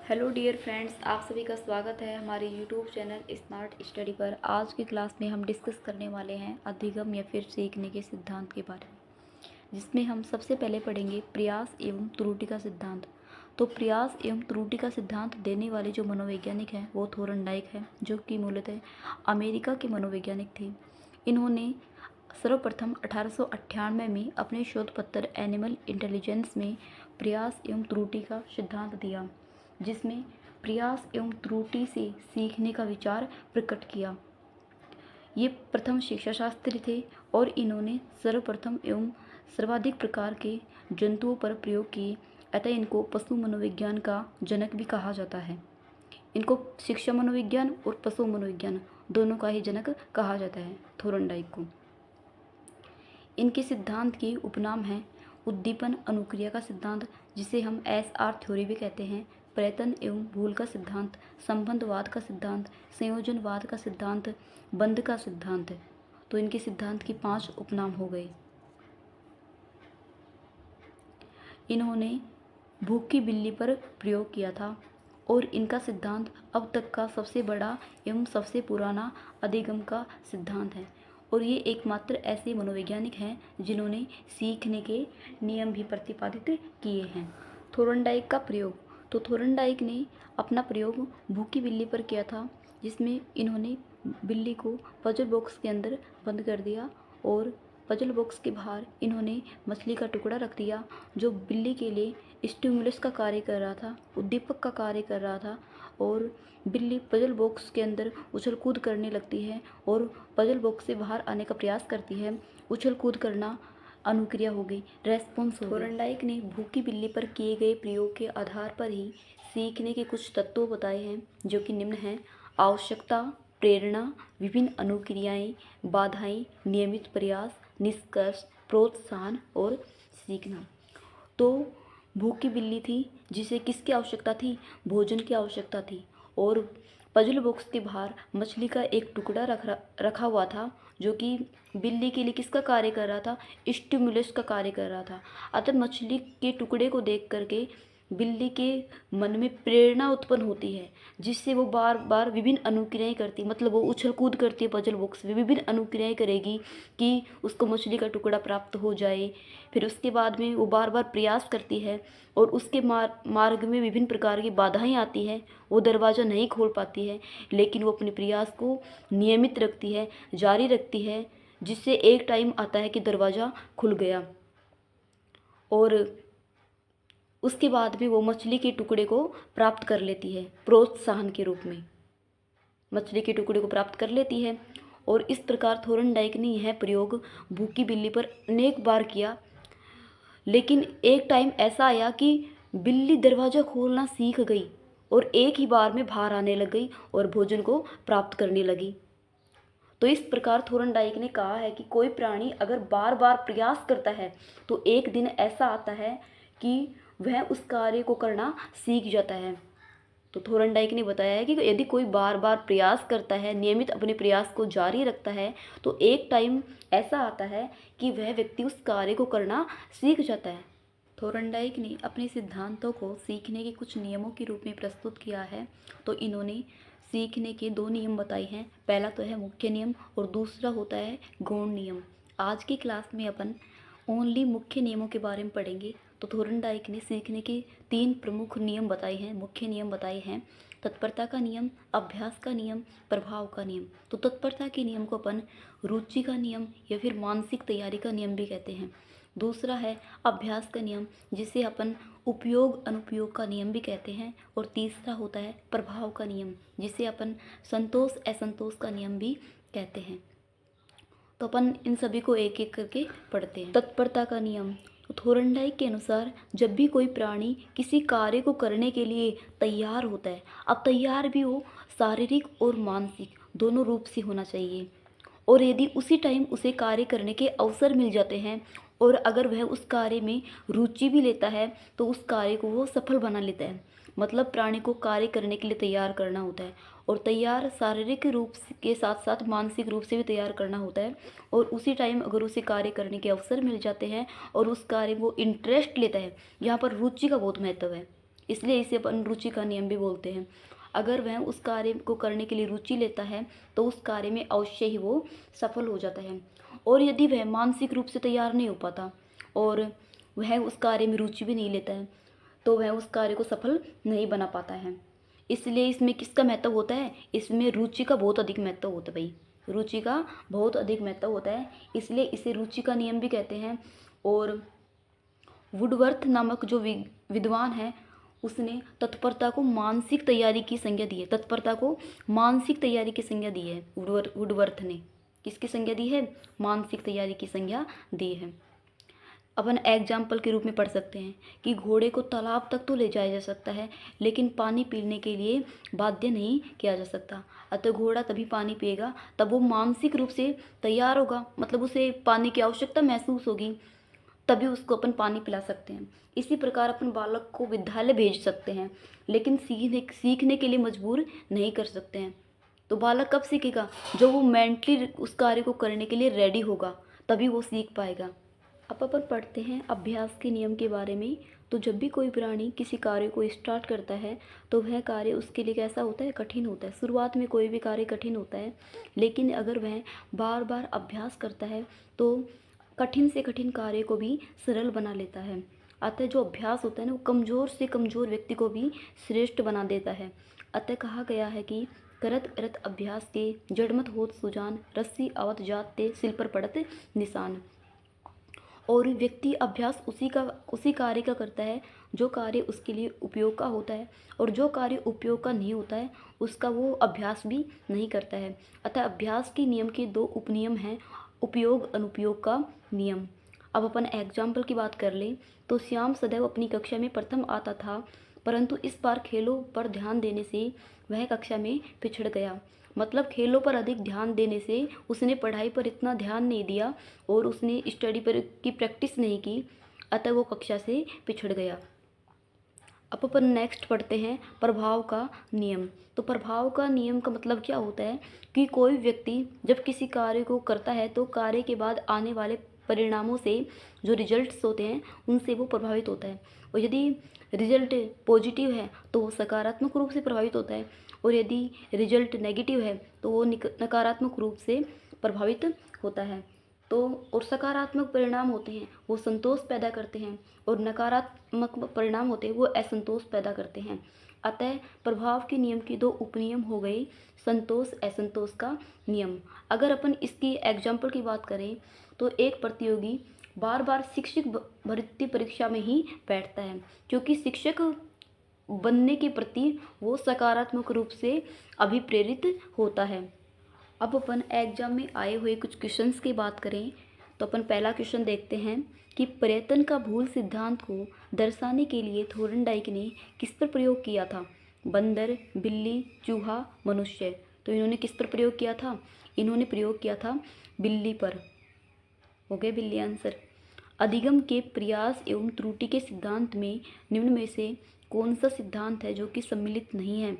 Hello dear friends, आप सभी का स्वागत है हमारे यूट्यूब चैनल स्मार्ट स्टडी पर। आज की क्लास में हम डिस्कस करने वाले हैं अधिगम या फिर सीखने के सिद्धांत के बारे में, जिसमें हम सबसे पहले पढ़ेंगे प्रयास एवं त्रुटि का सिद्धांत। तो प्रयास एवं त्रुटि का सिद्धांत देने वाले जो मनोवैज्ञानिक हैं वो थोरनडाइक है, जो कि मूलतः अमेरिका के मनोवैज्ञानिक थे। इन्होंने सर्वप्रथम 1898 में अपने शोध पत्र एनिमल इंटेलिजेंस में प्रयास एवं त्रुटि का सिद्धांत दिया, जिसमें प्रयास एवं त्रुटि से सीखने का विचार प्रकट किया। ये प्रथम शिक्षाशास्त्री थे और इन्होंने सर्वप्रथम एवं सर्वाधिक प्रकार के जंतुओं पर प्रयोग किए, अतः इनको पशु मनोविज्ञान का जनक भी कहा जाता है। इनको शिक्षा मनोविज्ञान और पशु मनोविज्ञान दोनों का ही जनक कहा जाता है, थोरनडाइक को। इनके सिद्धांत के उपनाम हैं उद्दीपन अनुक्रिया का सिद्धांत, जिसे हम SR थ्योरी भी कहते हैं, प्रयत्न एवं भूल का सिद्धांत, संबंधवाद का सिद्धांत, संयोजनवाद का सिद्धांत, बंध का सिद्धांत। तो इनके सिद्धांत के 5 उपनाम हो गए। इन्होंने भूख की बिल्ली पर प्रयोग किया था और इनका सिद्धांत अब तक का सबसे बड़ा एवं सबसे पुराना अधिगम का सिद्धांत है। और ये एकमात्र ऐसे मनोवैज्ञानिक हैं जिन्होंने सीखने के नियम भी प्रतिपादित किए हैं। थोरनडाइक का प्रयोग, तो थोरनडाइक ने अपना प्रयोग भूखी बिल्ली पर किया था, जिसमें इन्होंने बिल्ली को पजल बॉक्स के अंदर बंद कर दिया और पजल बॉक्स के बाहर इन्होंने मछली का टुकड़ा रख दिया, जो बिल्ली के लिए स्टिमुलस का कार्य कर रहा था, उद्दीपक का कार्य कर रहा था। और बिल्ली पजल बॉक्स के अंदर उछल कूद करने लगती है और पजल बॉक्स से बाहर आने का प्रयास करती है। उछल कूद करना अनुक्रिया हो गई, रेस्पॉन्स हो गई। थोरनडाइक ने भूखी बिल्ली पर किए गए प्रयोग के आधार पर ही सीखने के कुछ तत्व बताए हैं, जो कि निम्न हैं: आवश्यकता, प्रेरणा, विभिन्न अनुक्रियाएं, बाधाएं, नियमित प्रयास, निष्कर्ष, प्रोत्साहन और सीखना। तो भूखी बिल्ली थी, जिसे किसकी आवश्यकता थी? भोजन की आवश्यकता थी। और पजल बॉक्स के बाहर मछली का एक टुकड़ा रखा हुआ था, जो कि बिल्ली के लिए किसका कार्य कर रहा था? स्टिमुलस का कार्य कर रहा था। अतः मछली के टुकड़े को देख करके बिल्ली के मन में प्रेरणा उत्पन्न होती है, जिससे वो बार बार विभिन्न अनुक्रियाएं करती, मतलब वो उछल कूद करती है पजल बॉक्स में, विभिन्न अनुक्रियाएं करेगी कि उसको मछली का टुकड़ा प्राप्त हो जाए। फिर उसके बाद में वो बार बार प्रयास करती है और उसके मार्ग में विभिन्न प्रकार की बाधाएं आती हैं। वो दरवाज़ा नहीं खोल पाती है, लेकिन वो अपने प्रयास को नियमित रखती है, जारी रखती है, जिससे एक टाइम आता है कि दरवाज़ा खुल गया और उसके बाद भी वो मछली के टुकड़े को प्राप्त कर लेती है, प्रोत्साहन के रूप में मछली के टुकड़े को प्राप्त कर लेती है। और इस प्रकार थोरनडाइक ने यह प्रयोग भूखी बिल्ली पर अनेक बार किया, लेकिन एक टाइम ऐसा आया कि बिल्ली दरवाज़ा खोलना सीख गई और एक ही बार में बाहर आने लग गई और भोजन को प्राप्त करने लगी। तो इस प्रकार थोरनडाइक ने कहा है कि कोई प्राणी अगर बार बार प्रयास करता है तो एक दिन ऐसा आता है कि वह उस कार्य को करना सीख जाता है। तो थोरनडाइक ने बताया है कि यदि कोई बार बार प्रयास करता है, नियमित अपने प्रयास को जारी रखता है, तो एक टाइम ऐसा आता है कि वह व्यक्ति उस कार्य को करना सीख जाता है। थोरनडाइक ने अपने सिद्धांतों को सीखने के कुछ नियमों के रूप में प्रस्तुत किया है। तो इन्होंने सीखने के 2 नियम बताए हैं। पहला तो है मुख्य नियम और दूसरा होता है गौण नियम। आज की क्लास में अपन ओनली मुख्य नियमों के बारे में पढ़ेंगे। तो थोरनडाइक ने सीखने के 3 प्रमुख नियम बताए हैं, मुख्य नियम बताए हैं: तत्परता का नियम, अभ्यास का नियम, प्रभाव का नियम। तो तत्परता के नियम को अपन रुचि का नियम या फिर मानसिक तैयारी का नियम भी कहते हैं। दूसरा है अभ्यास का नियम, जिसे अपन उपयोग अनुपयोग का नियम भी कहते हैं। और तीसरा होता है प्रभाव का नियम, जिसे अपन संतोष असंतोष का नियम भी कहते हैं। तो अपन इन सभी को एक एक करके पढ़ते हैं। तत्परता का नियम, तो थोरनडाइक के अनुसार जब भी कोई प्राणी किसी कार्य को करने के लिए तैयार होता है, अब तैयार भी हो शारीरिक और मानसिक दोनों रूप से होना चाहिए, और यदि उसी टाइम उसे कार्य करने के अवसर मिल जाते हैं और अगर वह उस कार्य में रुचि भी लेता है, तो उस कार्य को वो सफल बना लेता है। मतलब प्राणी को कार्य करने के लिए तैयार करना होता है, और तैयार शारीरिक रूप के साथ साथ मानसिक रूप से भी तैयार करना होता है। और उसी टाइम अगर उसे कार्य करने के अवसर मिल जाते हैं और उस कार्य में वो इंटरेस्ट लेता है, यहाँ पर रुचि का बहुत महत्व है। इसलिए इसे अपन रुचि का नियम भी बोलते हैं। अगर वह उस कार्य को करने के लिए रुचि लेता है तो उस कार्य में अवश्य ही वो सफल हो जाता है। और यदि वह मानसिक रूप से तैयार नहीं हो पाता और वह उस कार्य में रुचि भी नहीं लेता है तो वह उस कार्य को सफल नहीं बना पाता है। इसलिए इसमें किसका महत्व होता है? इसमें रुचि का बहुत अधिक महत्व होता है भाई, रुचि का बहुत अधिक महत्व होता है, इसलिए इसे रुचि का नियम भी कहते हैं। और वुडवर्थ नामक जो विद्वान है उसने तत्परता को मानसिक तैयारी की संज्ञा दी है। तत्परता को मानसिक तैयारी की संज्ञा दी है वुडवर्थ ने। किसकी संज्ञा दी है? मानसिक तैयारी की संज्ञा दी है। अपन एग्जाम्पल के रूप में पढ़ सकते हैं कि घोड़े को तालाब तक तो ले जाया जा सकता है लेकिन पानी पीने के लिए बाध्य नहीं किया जा सकता। अतः घोड़ा तभी पानी पिएगा तब वो मानसिक रूप से तैयार होगा, मतलब उसे पानी की आवश्यकता महसूस होगी, तभी उसको अपन पानी पिला सकते हैं। इसी प्रकार अपन बालक को विद्यालय भेज सकते हैं लेकिन सीखने के लिए मजबूर नहीं कर सकते हैं। तो बालक कब सीखेगा? जब वो मेंटली उस कार्य को करने के लिए रेडी होगा, तभी वो सीख पाएगा। अब अपन पढ़ते हैं अभ्यास के नियम के बारे में। तो जब भी कोई प्राणी किसी कार्य को स्टार्ट करता है तो वह कार्य उसके लिए कैसा होता है? कठिन होता है। शुरुआत में कोई भी कार्य कठिन होता है, लेकिन अगर वह बार बार अभ्यास करता है तो कठिन से कठिन कार्य को भी सरल बना लेता है। अतः जो अभ्यास होता है ना, वो कमज़ोर से कमज़ोर व्यक्ति को भी श्रेष्ठ बना देता है। अतः कहा गया है कि करत करत अभ्यास के जड़मत होत सुजान, रस्सी आवत जात ते सिल पर पड़त निशान। और व्यक्ति अभ्यास उसी कार्य का करता है जो कार्य उसके लिए उपयोग का होता है, और जो कार्य उपयोग का नहीं होता है उसका वो अभ्यास भी नहीं करता है। अतः अभ्यास के नियम के दो उपनियम हैं, उपयोग अनुपयोग का नियम। अब अपन एग्जाम्पल की बात कर लें तो श्याम सदैव अपनी कक्षा में प्रथम आता था, परंतु इस बार खेलों पर ध्यान देने से वह कक्षा में पिछड़ गया। मतलब खेलों पर अधिक ध्यान देने से उसने पढ़ाई पर इतना ध्यान नहीं दिया और उसने स्टडी पर की प्रैक्टिस नहीं की, अतः वो कक्षा से पिछड़ गया। अब अपन नेक्स्ट पढ़ते हैं प्रभाव का नियम। तो प्रभाव का नियम का मतलब क्या होता है कि कोई व्यक्ति जब किसी कार्य को करता है तो कार्य के बाद आने वाले परिणामों से जो रिजल्ट्स होते हैं उनसे वो प्रभावित होता है। और यदि रिजल्ट पॉजिटिव है तो वो सकारात्मक रूप से प्रभावित होता है, और यदि रिजल्ट नेगेटिव है तो वो नकारात्मक रूप से प्रभावित होता है। तो और सकारात्मक परिणाम होते हैं वो संतोष पैदा करते हैं, और नकारात्मक परिणाम होते हैं वो असंतोष पैदा करते हैं। अतः प्रभाव के नियम के दो उपनियम हो गए, संतोष असंतोष का नियम। अगर अपन इसकी एग्जाम्पल की बात करें तो एक प्रतियोगी बार बार शिक्षक भर्ती परीक्षा में ही बैठता है क्योंकि शिक्षक बनने के प्रति वो सकारात्मक रूप से अभिप्रेरित होता है। अब अपन एग्जाम में आए हुए कुछ क्वेश्चंस की बात करें तो अपन पहला क्वेश्चन देखते हैं कि पर्यटन का भूल सिद्धांत को दर्शाने के लिए थोर्नडाइक ने किस पर प्रयोग किया था? बंदर, बिल्ली, चूहा, मनुष्य। तो इन्होंने किस पर प्रयोग किया था? इन्होंने प्रयोग किया था बिल्ली पर। हो गया बिल्ली आंसर। अधिगम के प्रयास एवं त्रुटि के सिद्धांत में निम्न में से कौन सा सिद्धांत है जो कि सम्मिलित नहीं है?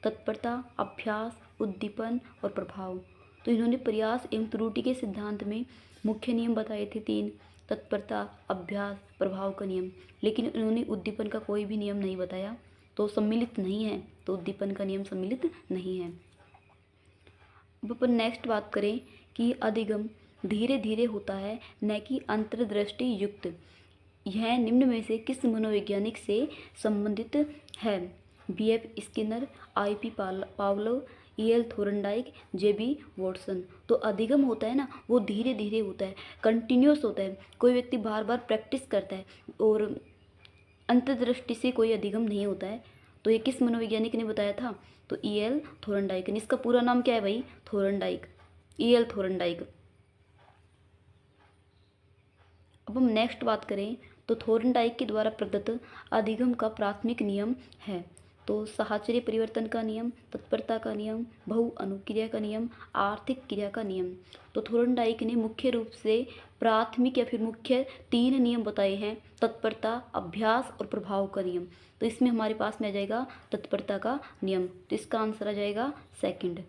तत्परता, अभ्यास, उद्दीपन और प्रभाव। तो इन्होंने प्रयास एवं त्रुटि के सिद्धांत में मुख्य नियम बताए थे 3, तत्परता, अभ्यास, प्रभाव का नियम, लेकिन इन्होंने उद्दीपन का कोई भी नियम नहीं बताया, तो सम्मिलित नहीं है, तो उद्दीपन का नियम सम्मिलित नहीं है। अब अपन नेक्स्ट बात करें कि अधिगम धीरे धीरे होता है न कि अंतर्दृष्टि युक्त। यह निम्न में से किस मनोवैज्ञानिक से संबंधित है? B.F. Skinner, I.P. Pavlov, E.L. थोर्नडाइक, J.B. Watson. तो अधिगम होता है ना, वो धीरे धीरे होता है, कंटिन्यूस होता है। कोई व्यक्ति बार बार प्रैक्टिस करता है, और अंतर्दृष्टि से कोई अधिगम नहीं होता है। तो ये किस मनोवैज्ञानिक ने बताया था? तो E.L. थोर्नडाइक ने। इसका पूरा नाम क्या है भाई? थोर्नडाइक, E.L. थोर्नडाइक। अब हम नेक्स्ट बात करें तो थोर्नडाइक के द्वारा प्रदत्त अधिगम का प्राथमिक नियम है। तो साहचर्य परिवर्तन का नियम, तत्परता का नियम, बहु अनुक्रिया का नियम, आर्थिक क्रिया का नियम। तो थोर्नडाइक ने मुख्य रूप से प्राथमिक या फिर मुख्य 3 नियम बताए हैं, तत्परता, अभ्यास और प्रभाव का नियम। तो इसमें हमारे पास में आ जाएगा तत्परता का नियम, तो इसका आंसर आ जाएगा सेकंड।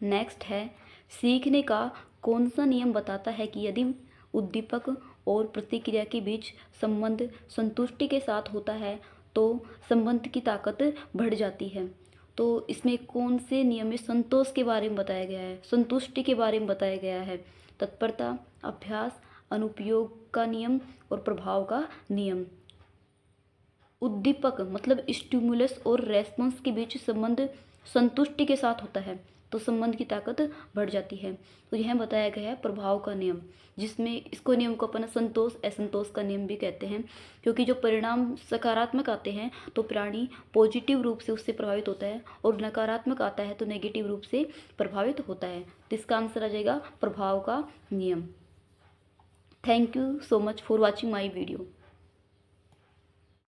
नेक्स्ट है सीखने का कौन सा नियम बताता है कि यदि उद्दीपक और प्रतिक्रिया के बीच संबंध संतुष्टि के साथ होता है तो संबंध की ताकत बढ़ जाती है। तो इसमें कौन से नियम में संतोष के बारे में बताया गया है, संतुष्टि के बारे में बताया गया है? तत्परता, अभ्यास, अनुपयोग का नियम और प्रभाव का नियम। उद्दीपक मतलब स्टिमुलस और रेस्पॉन्स के बीच संबंध संतुष्टि के साथ होता है तो संबंध की ताकत बढ़ जाती है। तो यह बताया गया है प्रभाव का नियम, जिसमें इसको नियम को अपन संतोष असंतोष का नियम भी कहते हैं, क्योंकि जो परिणाम सकारात्मक आते हैं तो प्राणी पॉजिटिव रूप से उससे प्रभावित होता है और नकारात्मक आता है तो नेगेटिव रूप से प्रभावित होता है। तो इसका आंसर आ जाएगा प्रभाव का नियम। Thank you so much for watching my video.